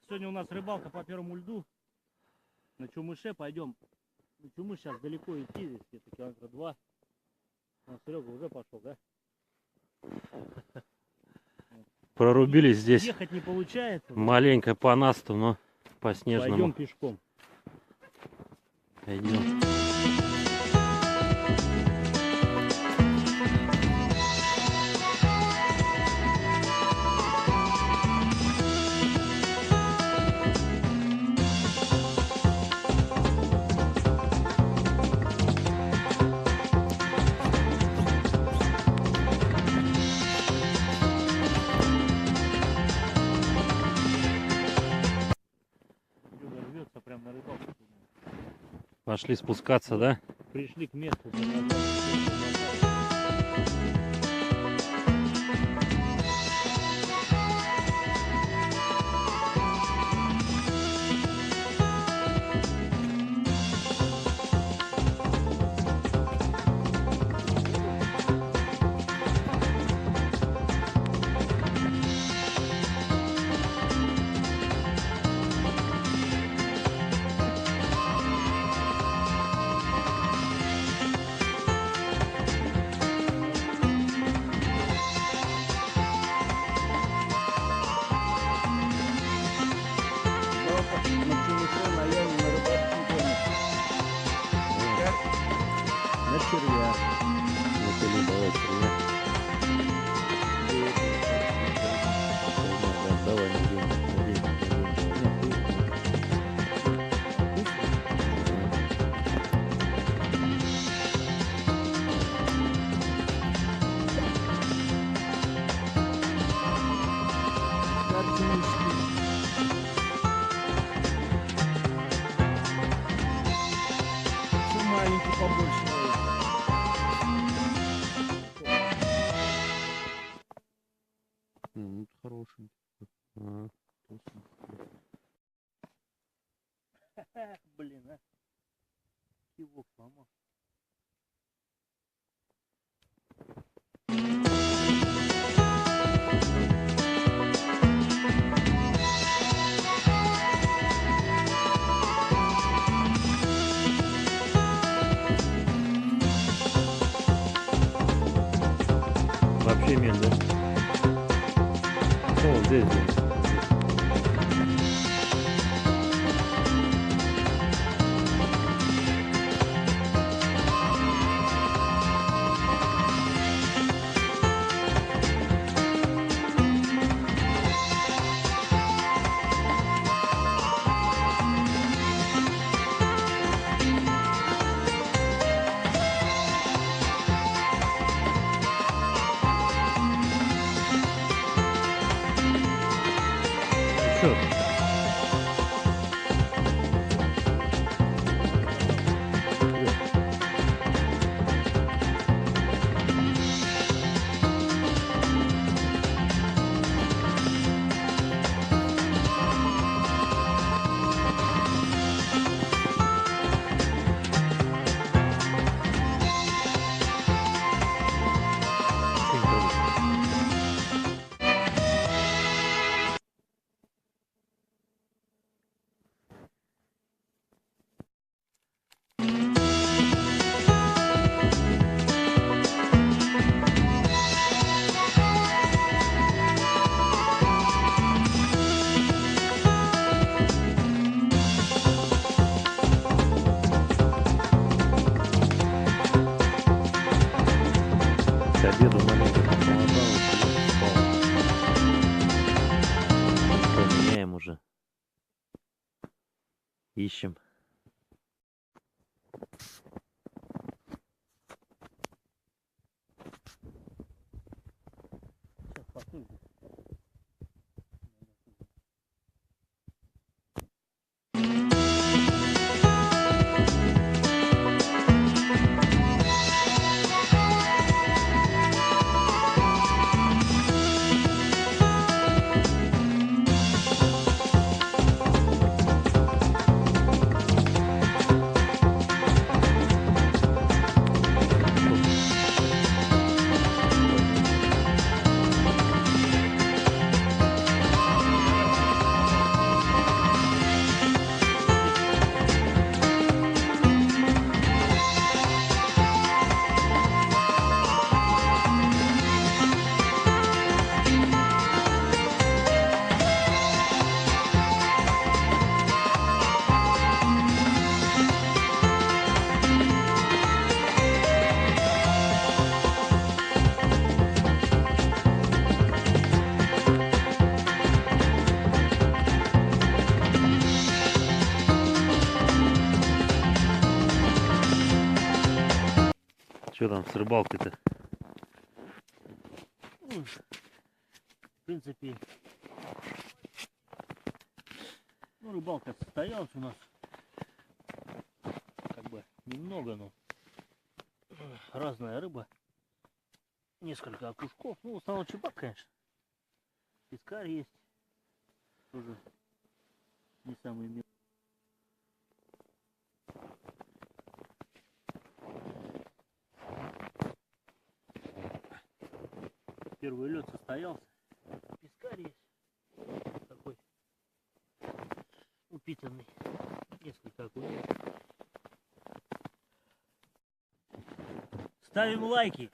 Сегодня у нас рыбалка по первому льду. На Чумыше пойдем. На Чумыш сейчас далеко идти, здесь где-то километра 2. Серега уже пошел, да? Прорубились здесь. Ехать не получается. Маленько по насту, но по снежному. Пойдем пешком. Пойдем. Прям на рыбалку. Пошли спускаться, да? Пришли к месту. На червя. Вот давай червя. Давай, Маленький побольше. Хороший. Блин, а. Кивок сломал. Вообще мель, да? О, здесь. Все. К обеду маленько похолодало, спал. Что, меняем уже. Ищем. Сейчас посылку. Что там с рыбалкой-то? Ну, в принципе, ну, рыбалка состоялась у нас. Как бы немного, но разная рыба. Несколько окушков. Ну, в основном чебак, конечно. Пескарь есть. Тоже не самый мелкий. Первый лед состоялся. Пескарь есть. Такой упитанный. Несколько окуней. Ставим лайки.